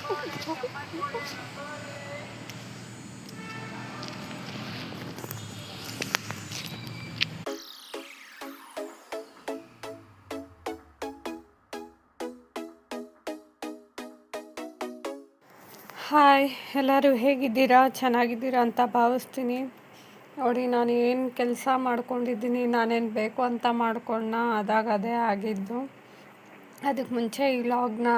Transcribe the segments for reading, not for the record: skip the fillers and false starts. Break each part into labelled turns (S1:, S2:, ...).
S1: Hi, ಎಲ್ಲರೂ ಹೇಗಿದ್ದೀರಾ? ಚೆನ್ನಾಗಿದ್ದೀರಾ ಅಂತ ಭಾವಿಸ್ತೀನಿ. ನೋಡಿ, ನಾನು ಏನು ಕೆಲಸ ಮಾಡ್ಕೊಂಡಿದ್ದೀನಿ, ನಾನೇನು ಬೇಕು ಅಂತ ಮಾಡ್ಕೊಂಡ ಅದೇ ಆಗಿದ್ದು. ಅದಕ್ಕೆ ಮುಂಚೆ ಈ ವ್ಲಾಗ್ನ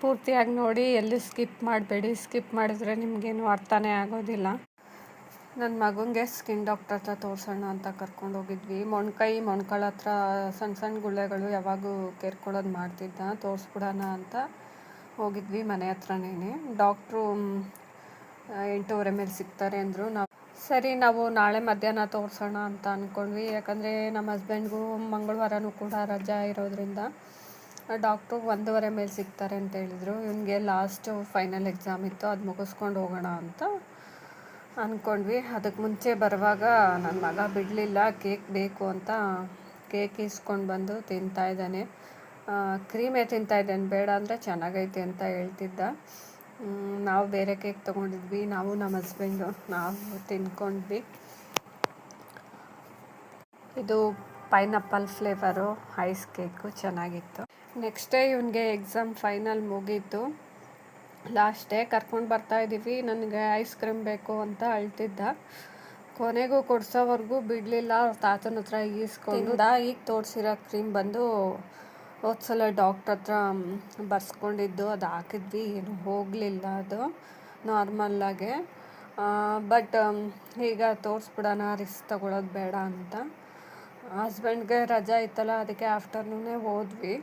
S1: ಪೂರ್ತಿಯಾಗಿ ನೋಡಿ, ಎಲ್ಲಿ ಸ್ಕಿಪ್ ಮಾಡಬೇಡಿ. ಸ್ಕಿಪ್ ಮಾಡಿದ್ರೆ ನಿಮಗೇನು ಅರ್ಥನೇ ಆಗೋದಿಲ್ಲ. ನನ್ನ ಮಗನಿಗೆ ಸ್ಕಿನ್ ಡಾಕ್ಟರ್ ಹತ್ರ ತೋರಿಸೋಣ ಅಂತ ಕರ್ಕೊಂಡೋಗಿದ್ವಿ. ಮೊಣ್ಕಾಲ ಹತ್ರ ಸಣ್ಣ ಸಣ್ಣ ಗುಳ್ಳೆಗಳು ಯಾವಾಗೂ ಕೇರ್ಕೊಳ್ಳೋದು ಮಾಡ್ತಿದ್ದ. ತೋರಿಸ್ಬಿಡೋಣ ಅಂತ ಹೋಗಿದ್ವಿ, ಮನೆ ಹತ್ರನೇ. ಡಾಕ್ಟ್ರು 8:15 ಮೇಲೆ ಸಿಗ್ತಾರೆ ಅಂದರು. ನಾವು ನಾಳೆ ಮಧ್ಯಾಹ್ನ ತೋರಿಸೋಣ ಅಂತ ಅಂದ್ಕೊಂಡ್ವಿ. ಯಾಕಂದರೆ ನಮ್ಮ ಹಸ್ಬೆಂಡ್ಗೂ ಮಂಗಳವಾರನೂ ಕೂಡ ರಜಾ ಇರೋದ್ರಿಂದ ಡಾಕ್ಟ್ರು 1:15 ಮೇಲೆ ಸಿಗ್ತಾರೆ ಅಂತ ಹೇಳಿದರು. ಇವನಿಗೆ ಲಾಸ್ಟು ಫೈನಲ್ ಎಕ್ಸಾಮ್ ಇತ್ತು, ಅದು ಮುಗಿಸ್ಕೊಂಡು ಹೋಗೋಣ ಅಂತ ಅಂದ್ಕೊಂಡ್ವಿ. ಅದಕ್ಕೆ ಮುಂಚೆ ಬರುವಾಗ ನನ್ನ ಮಗ ಬಿಡಲಿಲ್ಲ, ಕೇಕ್ ಬೇಕು ಅಂತ ಕೇಕ್ ಇಸ್ಕೊಂಡು ಬಂದು ತಿಂತಾಯಿದ್ದಾನೆ. ಕ್ರೀಮೇ ತಿಂತಾಯಿದ್ದಾನೆ, ಬೇಡ ಅಂದರೆ ಚೆನ್ನಾಗೈತೆ ಅಂತ ಹೇಳ್ತಿದ್ದ. ನಾವು ಬೇರೆ ಕೇಕ್ ತೊಗೊಂಡಿದ್ವಿ, ನಾವು ನಮ್ಮ ಹಸ್ಬೆಂಡು ನಾವು ತಿನ್ಕೊಂಡ್ವಿ. ಇದು ಪೈನಾಪಲ್ ಫ್ಲೇವರು ಐಸ್ ಕೇಕು ಚೆನ್ನಾಗಿತ್ತು. ನೆಕ್ಸ್ಟ್ ಡೇ ಇವನಿಗೆ ಎಕ್ಸಾಮ್ ಫೈನಲ್ ಮುಗೀತು. ಲಾಸ್ಟ್ ಡೇ ಕರ್ಕೊಂಡು ಬರ್ತಾಯಿದ್ದೀವಿ. ನನಗೆ ಐಸ್ ಕ್ರೀಮ್ ಬೇಕು ಅಂತ ಅಳ್ತಿದ್ದ. ಕೊನೆಗೂ ಕೊಡ್ಸೋವರೆಗೂ ಬಿಡಲಿಲ್ಲ. ಅವ್ರ ತಾತನ ಹತ್ರ ಈಸ್ಕೊಂಡು ಈಗ ತೋರಿಸಿರೋ ಕ್ರೀಮ್ ಬಂದು ಹೋದ್ಸಲ ಡಾಕ್ಟ್ರ್ ಹತ್ರ ಬರ್ಸ್ಕೊಂಡಿದ್ದು, ಅದು ಹಾಕಿದ್ವಿ, ಏನು ಹೋಗಲಿಲ್ಲ ಅದು ನಾರ್ಮಲ್ಲಾಗೆ. ಬಟ್ ಈಗ ತೋರಿಸ್ಬಿಡೋಣ, ರಿಸ್ಕ್ ತಗೊಳ್ಳೋದು ಬೇಡ ಅಂತ. ಹಸ್ಬೆಂಡ್ಗೆ ರಜಾ ಇತ್ತಲ್ಲ, ಅದಕ್ಕೆ ಆಫ್ಟರ್ನೂನೇ ಹೋದ್ವಿ,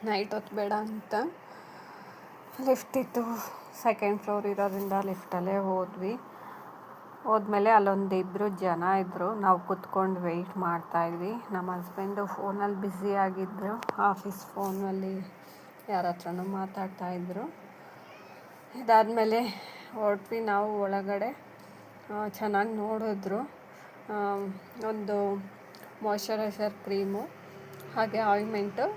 S1: ನೈಟ್ ಹೊತ್ತು ಬೇಡ ಅಂತ. ಲಿಫ್ಟ್ ಇತ್ತು, 2nd ಫ್ಲೋರ್ ಇರೋದ್ರಿಂದ ಲಿಫ್ಟಲ್ಲೇ ಹೋದ್ವಿ. ಹೋದ್ಮೇಲೆ ಅಲ್ಲೊಂದು 2 ಜನ ಇದ್ದರು. ನಾವು ಕೂತ್ಕೊಂಡು ವೆಯ್ಟ್ ಮಾಡ್ತಾಯಿದ್ವಿ. ನಮ್ಮ ಹಸ್ಬೆಂಡು ಫೋನಲ್ಲಿ ಬ್ಯುಸಿ ಆಗಿದ್ದರು, ಆಫೀಸ್ ಫೋನಲ್ಲಿ ಯಾರ ಹತ್ರನೂ ಮಾತಾಡ್ತಾಯಿದ್ರು. ಇದಾದಮೇಲೆ ಹೊರಟ್ವಿ ನಾವು ಒಳಗಡೆ. ಚೆನ್ನಾಗಿ ನೋಡಿದ್ರು. ಒಂದು ಮಾಯ್ಶ್ಚರೈಸರ್ ಕ್ರೀಮು, ಹಾಗೆ ಆಯಿಂಟ್ಮೆಂಟು,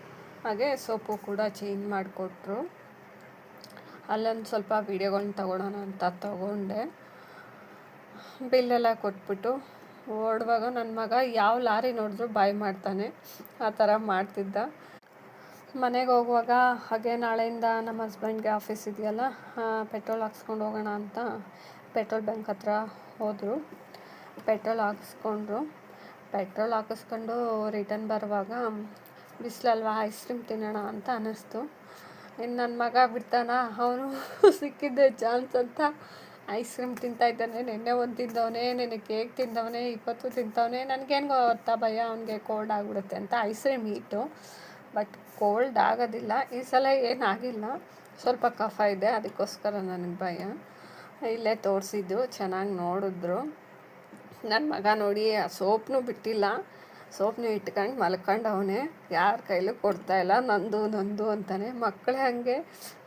S1: ಹಾಗೆ ಸೋಪು ಕೂಡ ಚೇಂಜ್ ಮಾಡಿಕೊಟ್ರು. ಅಲ್ಲೊಂದು ಸ್ವಲ್ಪ ವೀಡಿಯೋಗಳನ್ನ ತಗೊಳ್ಳೋಣ ಅಂತ ತೊಗೊಂಡೆ. ಬಿಲ್ಲೆಲ್ಲ ಕೊಟ್ಬಿಟ್ಟು ಓಡುವಾಗ ನನ್ನ ಮಗ ಯಾವ ಲಾರಿ ನೋಡಿದ್ರು ಬಾಯ್ ಮಾಡ್ತಾನೆ, ಆ ಥರ ಮಾಡ್ತಿದ್ದ. ಮನೆಗೆ ಹೋಗುವಾಗ ಹಾಗೆ ನಾಳೆಯಿಂದ ನಮ್ಮ ಹಸ್ಬೆಂಡ್ಗೆ ಆಫೀಸ್ ಇದೆಯಲ್ಲ, ಪೆಟ್ರೋಲ್ ಹಾಕ್ಸ್ಕೊಂಡು ಹೋಗೋಣ ಅಂತ ಪೆಟ್ರೋಲ್ ಬಂಕ್ ಹತ್ರ ಹೋದರು. ಪೆಟ್ರೋಲ್ ಹಾಕಿಸ್ಕೊಂಡು ರಿಟರ್ನ್ ಬರುವಾಗ ಬಿಸಿಲಲ್ವಾ, ಐಸ್ ಕ್ರೀಮ್ ತಿನ್ನೋಣ ಅಂತ ಅನ್ನಿಸ್ತು. ಇನ್ನು ನನ್ನ ಮಗ ಬಿಡ್ತಾನ, ಅವನು ಸಿಕ್ಕಿದ್ದೆ ಚಾನ್ಸ್ ಅಂತ ಐಸ್ ಕ್ರೀಮ್ ತಿಂತಾಯಿದ್ದಾನೆ. ನೆನ್ನೆ ಒಂದು ತಿಂದವನೇ, ನೆನ್ನೆ ಕೇಕ್ ತಿಂದವನೇ, ಇವತ್ತು ತಿಂತವನೇ. ನನಗೇನು ಗೊತ್ತಾ ಭಯ, ಅವನಿಗೆ ಕೋಲ್ಡ್ ಆಗಿಬಿಡುತ್ತೆ ಅಂತ. Ice cream heat, but cold ಆಗೋದಿಲ್ಲ. ಈ ಸಲ ಏನಾಗಿಲ್ಲ, ಸ್ವಲ್ಪ ಕಫ ಇದೆ, ಅದಕ್ಕೋಸ್ಕರ ನನಗೆ ಭಯ. ಇಲ್ಲೇ ತೋರಿಸಿದ್ದು, ಚೆನ್ನಾಗಿ ನೋಡಿದ್ರು. ನನ್ನ ಮಗ ನೋಡಿ ಆ ಸೋಪ್ನೂ ಬಿಟ್ಟಿಲ್ಲ, ಸೋಪ್ನ ಇಟ್ಕೊಂಡು ಮಲ್ಕೊಂಡವನೇ, ಯಾರ ಕೈಲೂ ಕೊಡ್ತಾಯಿಲ್ಲ. ನಂದು ಅಂತಾನೆ. ಮಕ್ಕಳೇ ಹಾಗೆ,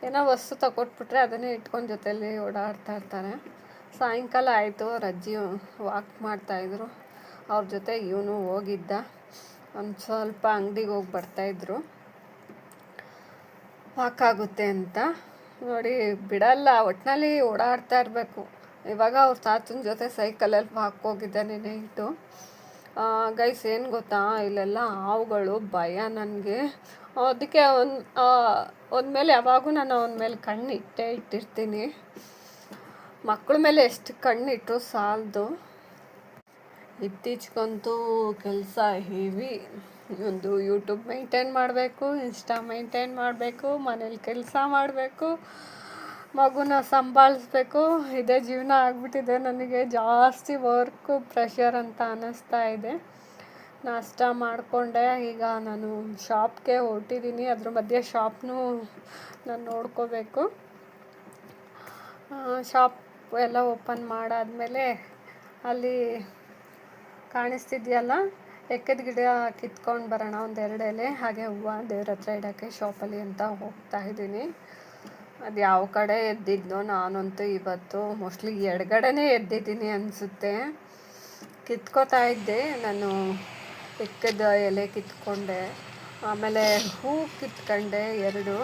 S1: ಏನೋ ವಸ್ತು ತಗೊಟ್ಬಿಟ್ರೆ ಅದನ್ನೇ ಇಟ್ಕೊಂಡು ಜೊತೆಯಲ್ಲಿ ಓಡಾಡ್ತಾ ಇರ್ತಾರೆ. ಸಾಯಂಕಾಲ ಆಯಿತು, ಅಜ್ಜಿ ವಾಕ್ ಮಾಡ್ತಾಯಿದ್ರು, ಅವ್ರ ಜೊತೆ ಇವನು ಹೋಗಿದ್ದ. ಒಂದು ಸ್ವಲ್ಪ ಅಂಗಡಿಗೆ ಹೋಗಿ ಬರ್ತಾಯಿದ್ರು, ವಾಕ್ ಆಗುತ್ತೆ ಅಂತ. ನೋಡಿ ಬಿಡಲ್ಲ, ಒಟ್ಟಿನಲ್ಲಿ ಓಡಾಡ್ತಾ ಇರಬೇಕು. ಇವಾಗ ಅವ್ರ ತಾತನ ಜೊತೆ ಸೈಕಲಲ್ಲಿ ವಾಕ್ ಹೋಗಿದ್ದಾನೆ ನೈಟು. ಗೈಸ್, ಏನು ಗೊತ್ತಾ, ಇಲ್ಲೆಲ್ಲ ಹಾವುಗಳು ಭಯ ನನಗೆ. ಅದಕ್ಕೆ ಅವನ ಮೇಲೆ ಯಾವಾಗೂ ನಾನು ಅವನ ಮೇಲೆ ಕಣ್ಣು ಇಟ್ಟಿರ್ತೀನಿ. ಮಕ್ಕಳ ಮೇಲೆ ಎಷ್ಟು ಕಣ್ಣಿಟ್ಟರು ಸಾಲದು. ಇತ್ತೀಚೆಗಂತೂ ಕೆಲಸ ಹೆವಿ. ಒಂದು ಯೂಟ್ಯೂಬ್ ಮೇಂಟೈನ್ ಮಾಡಬೇಕು, ಇನ್ಸ್ಟಾ ಮೇಂಟೈನ್ ಮಾಡಬೇಕು, ಮನೇಲಿ ಕೆಲಸ ಮಾಡಬೇಕು, ಮಗುನ ಸಂಭಾಳಿಸ್ಬೇಕು. ಇದೇ ಜೀವನ ಆಗಿಬಿಟ್ಟಿದೆ ನನಗೆ. ಜಾಸ್ತಿ ವರ್ಕು ಪ್ರೆಷರ್ ಅಂತ ಅನ್ನಿಸ್ತಾ ಇದೆ. ನಾಷ್ಟ ಮಾಡಿಕೊಂಡೆ. ಈಗ ನಾನು ಶಾಪ್ಗೆ ಹೊರಟಿದ್ದೀನಿ. ಅದ್ರ ಮಧ್ಯೆ ಶಾಪ್ನೂ ನಾನು ನೋಡ್ಕೋಬೇಕು. ಶಾಪ್ ಎಲ್ಲ ಓಪನ್ ಮಾಡಾದಮೇಲೆ ಅಲ್ಲಿ ಕಾಣಿಸ್ತಿದೆಯಲ್ಲ, ಎಕ್ಕದ ಗಿಡ ಕಿತ್ಕೊಂಡು ಬರೋಣ, 1-2 ಎಲೆ, ಹಾಗೆ ಹೂವು ದೇವ್ರ ಹತ್ರ ಇಡೋಕ್ಕೆ ಶಾಪಲ್ಲಿ ಅಂತ ಹೋಗ್ತಾಯಿದ್ದೀನಿ. ಅದು ಯಾವ ಕಡೆ ಎದ್ದಿದ್ನೋ ನಾನಂತೂ ಇವತ್ತು ಮೋಸ್ಟ್ಲಿ ಎಡಗಡೆನೇ ಎದ್ದಿದ್ದೀನಿ ಅನಿಸುತ್ತೆ. ಕಿತ್ಕೋತಾ ಇದ್ದೆ ನಾನು. ಎಕ್ಕದ ಎಲೆ ಕಿತ್ಕೊಂಡೆ, ಆಮೇಲೆ ಹೂ ಕಿತ್ಕೊಂಡೆ 2.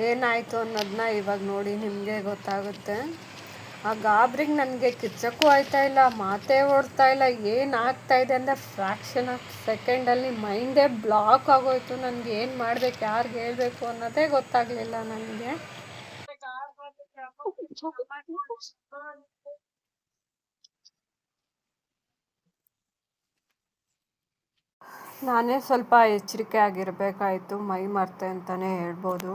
S1: ಏನಾಯಿತು ಅನ್ನೋದನ್ನ ಇವಾಗ ನೋಡಿ ನಿಮಗೆ ಗೊತ್ತಾಗುತ್ತೆ. ಆ ಗಾಬ್ರಿಗೆ ನನಗೆ ಕಿಚ್ಚಕ್ಕೂ ಆಯ್ತಾ ಇಲ್ಲ, ಮಾತೇ ಓಡ್ತಾ ಇಲ್ಲ. ಏನಾಗ್ತಾಯಿದೆ ಅಂದರೆ ಫ್ರ್ಯಾಕ್ಷನ್ ಆಫ್ ಸೆಕೆಂಡಲ್ಲಿ ಮೈಂಡೇ ಬ್ಲಾಕ್ ಆಗೋಯ್ತು. ನನಗೆ ಏನು ಮಾಡಬೇಕು, ಯಾರಿಗೆ ಹೇಳಬೇಕು ಅನ್ನೋದೇ ಗೊತ್ತಾಗಲಿಲ್ಲ ನನಗೆ. ನಾನೇ ಸ್ವಲ್ಪ ಎಚ್ಚರಿಕೆ ಆಗಿರಬೇಕಾಯಿತು, ಮೈ ಮರೆತೆ ಅಂತಲೇ ಹೇಳ್ಬೋದು.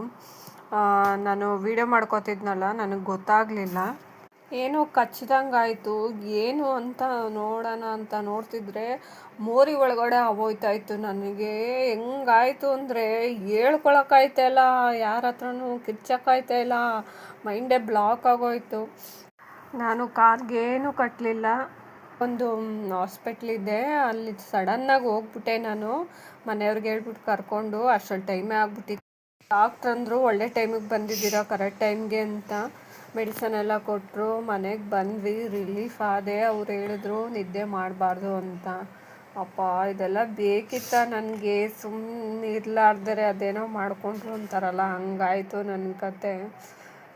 S1: ನಾನು ವೀಡಿಯೋ ಮಾಡ್ಕೋತಿದ್ನಲ್ಲ, ನನಗೆ ಗೊತ್ತಾಗಲಿಲ್ಲ. ಏನೋ ಕಚ್ಚಿದಂಗೆ ಆಯಿತು. ಏನು ಅಂತ ನೋಡೋಣ ಅಂತ ನೋಡ್ತಿದ್ರೆ ಮೋರಿ ಒಳಗಡೆ ಆಗೋಯ್ತಾಯಿತ್ತು. ನನಗೆ ಹೆಂಗಾಯಿತು ಅಂದರೆ ಹೇಳ್ಕೊಳಕ್ಕಾಯ್ತಾ ಇಲ್ಲ, ಯಾರ ಹತ್ರನೂ ಕಿರ್ಚಕ್ಕಾಯ್ತಾ ಇಲ್ಲ, ಮೈಂಡೇ ಬ್ಲಾಕ್ ಆಗೋಯ್ತು. ನಾನು ಕಾಲ್ಗೇನು ಕಟ್ಟಲಿಲ್ಲ. ಒಂದು ಹಾಸ್ಪಿಟ್ಲಿದೆ, ಅಲ್ಲಿ ಸಡನ್ನಾಗಿ ಹೋಗ್ಬಿಟ್ಟೆ ನಾನು. ಮನೆಯವ್ರಿಗೆ ಹೇಳ್ಬಿಟ್ಟು ಕರ್ಕೊಂಡು, ಅಷ್ಟರಲ್ಲಿ ಟೈಮೇ ಆಗ್ಬಿಟ್ಟಿತ್ತು. ಡಾಕ್ಟ್ರ್ ಅಂದರು ಒಳ್ಳೆ ಟೈಮಿಗೆ ಬಂದಿದ್ದೀರಾ, ಕರೆಕ್ಟ್ ಟೈಮ್ಗೆ ಅಂತ. ಮೆಡಿಸನ್ ಎಲ್ಲ ಕೊಟ್ಟರು. ಮನೆಗೆ ಬಂದ್ವಿ, ರಿಲೀಫ್ ಆದೆ. ಅವ್ರು ಹೇಳಿದ್ರು ನಿದ್ದೆ ಮಾಡಬಾರ್ದು ಅಂತ. ಅಪ್ಪ ಇದೆಲ್ಲ ಬೇಕಿತ್ತ ನನಗೆ? ಸುಮ್ಮನೆ ಇರಲಾರ್ದರೆ ಅದೇನೋ ಮಾಡಿಕೊಂಡ್ರು ಅಂತಾರಲ್ಲ, ಹಂಗಾಯಿತು ನನ್ನ ಕತೆ.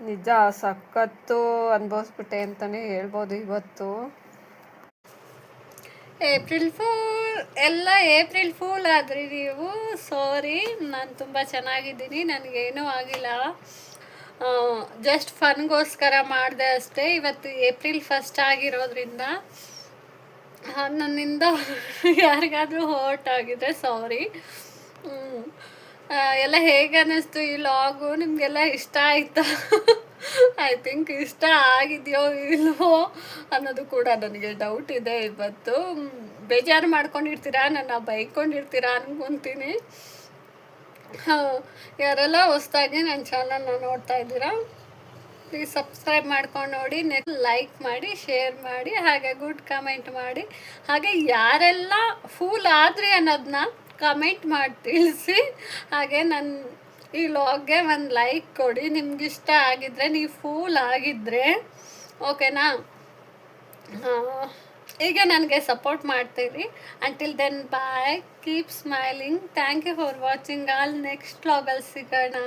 S1: ನಿಜ ಸಖತ್ತು ಅನುಭವಿಸ್ಬಿಟ್ಟೆ ಅಂತಲೇ ಹೇಳ್ಬೋದು ಇವತ್ತು. ಏಪ್ರಿಲ್ ಫೂಲ್, ಎಲ್ಲ ಏಪ್ರಿಲ್ ಫೂಲ್ ಆದ್ರಿ ನೀವು. ಸಾರಿ, ನಾನು ತುಂಬ ಚೆನ್ನಾಗಿದ್ದೀನಿ, ನನಗೇನೂ ಆಗಿಲ್ಲ. ಜಸ್ಟ್ ಫನ್ಗೋಸ್ಕರ ಮಾಡಿದೆ ಅಷ್ಟೇ. ಇವತ್ತು ಏಪ್ರಿಲ್ ಫಸ್ಟ್ ಆಗಿರೋದ್ರಿಂದ ನನ್ನಿಂದ ಯಾರಿಗಾದರೂ ಹರ್ಟ್ ಆಗಿದೆ, ಸಾರಿ. ಎಲ್ಲ ಹೇಗೆ ಅನ್ನಿಸ್ತು ಈ ಲಾಗು? ನಿಮಗೆಲ್ಲ ಇಷ್ಟ ಆಯಿತಾ? ಐ ಥಿಂಕ್ ಇಷ್ಟ ಆಗಿದೆಯೋ ಇಲ್ವೋ ಅನ್ನೋದು ಕೂಡ ನನಗೆ ಡೌಟ್ ಇದೆ. ಇವತ್ತು ಬೇಜಾರು ಮಾಡ್ಕೊಂಡಿರ್ತೀರಾ, ನನ್ನ ಬೈಕೊಂಡಿರ್ತೀರಾ ಅನ್ಕೊತೀನಿ. ಯಾರೆಲ್ಲ ಹೊಸ್ದಾಗಿ ನನ್ನ ಚಾನಲ್ನ ನೋಡ್ತಾ ಇದ್ದೀರಾ, ಪ್ಲೀಸ್ ಸಬ್ಸ್ಕ್ರೈಬ್ ಮಾಡ್ಕೊಂಡು ನೋಡಿ, ನೆಕ್ಸ್ಟ್ ಲೈಕ್ ಮಾಡಿ, ಶೇರ್ ಮಾಡಿ, ಹಾಗೆ ಗುಡ್ ಕಮೆಂಟ್ ಮಾಡಿ. ಹಾಗೆ ಯಾರೆಲ್ಲ ಫೂಲ್ ಆದ್ರಿ ಅನ್ನೋದನ್ನ ಕಮೆಂಟ್ ಮಾಡಿ ತಿಳಿಸಿ. ಹಾಗೆ ನನ್ನ ಈ ಲಾಗ್ಗೆ ಒಂದು ಲೈಕ್ ಕೊಡಿ, ನಿಮ್ಗಿಷ್ಟ ಆಗಿದ್ದರೆ, ನೀವು ಫೂಲ್ ಆಗಿದ್ದರೆ. ಓಕೆನಾ? ಈಗ ನನಗೆ ಸಪೋರ್ಟ್ ಮಾಡ್ತೀರಿ. Until then bye, keep smiling. Thank you for watching all. Next ವ್ಲಾಗಲ್ಲಿ ಸಿಗೋಣ.